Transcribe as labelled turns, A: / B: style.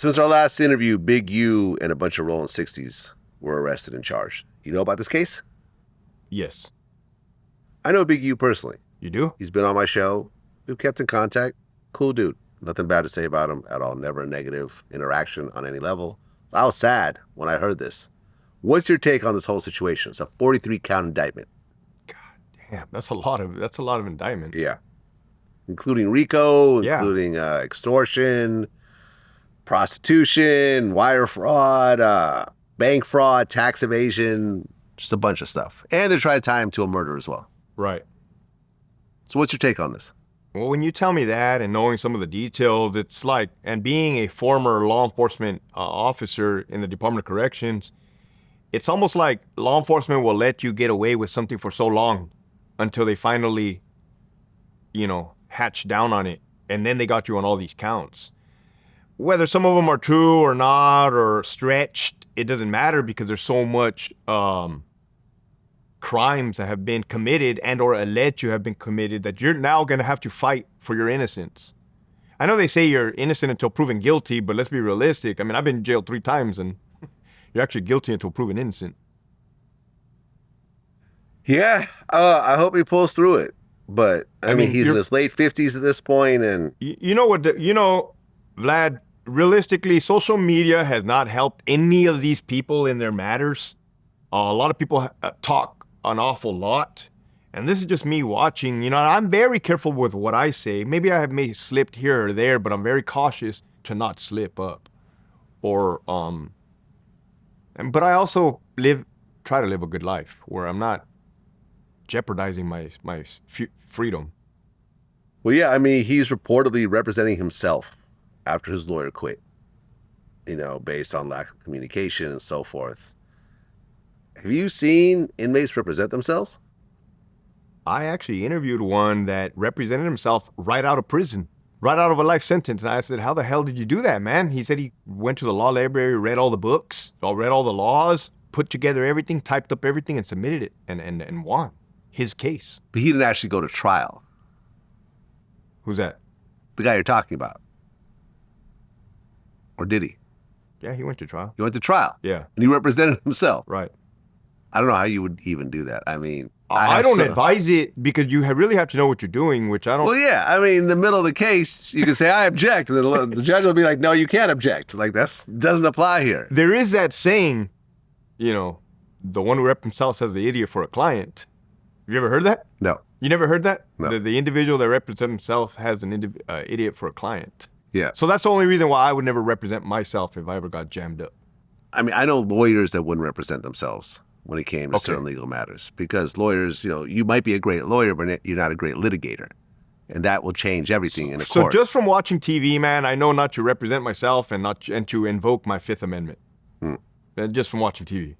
A: since our last interview, Big U and a bunch of Rolling 60s were arrested and charged. You know about this case?
B: Yes.
A: I know Big U personally.
B: You do?
A: He's been on my show. We've kept in contact. Cool dude. Nothing bad to say about him at all. Never a negative interaction on any level. I was sad when I heard this. What's your take on this whole situation? It's a 43-count indictment.
B: God damn, that's a lot of indictment.
A: Yeah. Including RICO,
B: Yeah.
A: including extortion, prostitution, wire fraud, bank fraud, tax evasion, just a bunch of stuff. And they're trying to tie him to a murder as well.
B: Right.
A: So what's your take on this?
B: Well, when you tell me that and knowing some of the details, it's like, and being a former law enforcement officer in the Department of Corrections, it's almost like law enforcement will let you get away with something for so long until they finally, hatch down on it. And then they got you on all these counts. Whether some of them are true or not, or stretched, it doesn't matter because there's so much crimes that have been committed and or alleged to have been committed that you're now going to have to fight for your innocence. I know they say you're innocent until proven guilty, but let's be realistic. I mean, I've been in jail 3 times and you're actually guilty until proven innocent.
A: Yeah, I hope he pulls through it. But, I mean he's in his late 50s at this point, and...
B: You know what, Vlad, realistically, social media has not helped any of these people in their matters. A lot of people talk an awful lot. And this is just me watching. I'm very careful with what I say. Maybe I may have slipped here or there, but I'm very cautious to not slip up. But I also try to live a good life where I'm not jeopardizing my freedom.
A: Well, yeah, I mean, he's reportedly representing himself after his lawyer quit, based on lack of communication and so forth. Have you seen inmates represent themselves?
B: I actually interviewed one that represented himself right out of prison, right out of a life sentence. And I said, how the hell did you do that, man? He said he went to the law library, read all the books, read all the laws, put together everything, typed up everything, and submitted it and won his case.
A: But he didn't actually go to trial.
B: Who's that?
A: The guy you're talking about. Or did he?
B: Yeah, he went to trial.
A: He went to trial.
B: Yeah.
A: And he represented himself.
B: Right.
A: I don't know how you would even do that. I mean...
B: I don't advise it because you really have to know what you're doing, which I don't...
A: Well, yeah. I mean, in the middle of the case, you can say, I object. And then the judge will be like, no, you can't object. Like, that doesn't apply here.
B: There is that saying, the one who represents himself as the idiot for a client. Have you ever heard that?
A: No.
B: You never heard that?
A: No.
B: The individual that represents himself has an idiot for a client.
A: Yeah.
B: So that's the only reason why I would never represent myself if I ever got jammed up.
A: I mean, I know lawyers that wouldn't represent themselves when it came to certain legal matters. Because lawyers, you might be a great lawyer, but you're not a great litigator. And that will change everything in a court.
B: So just from watching TV, man, I know not to represent myself and to invoke my Fifth Amendment. Just from watching TV.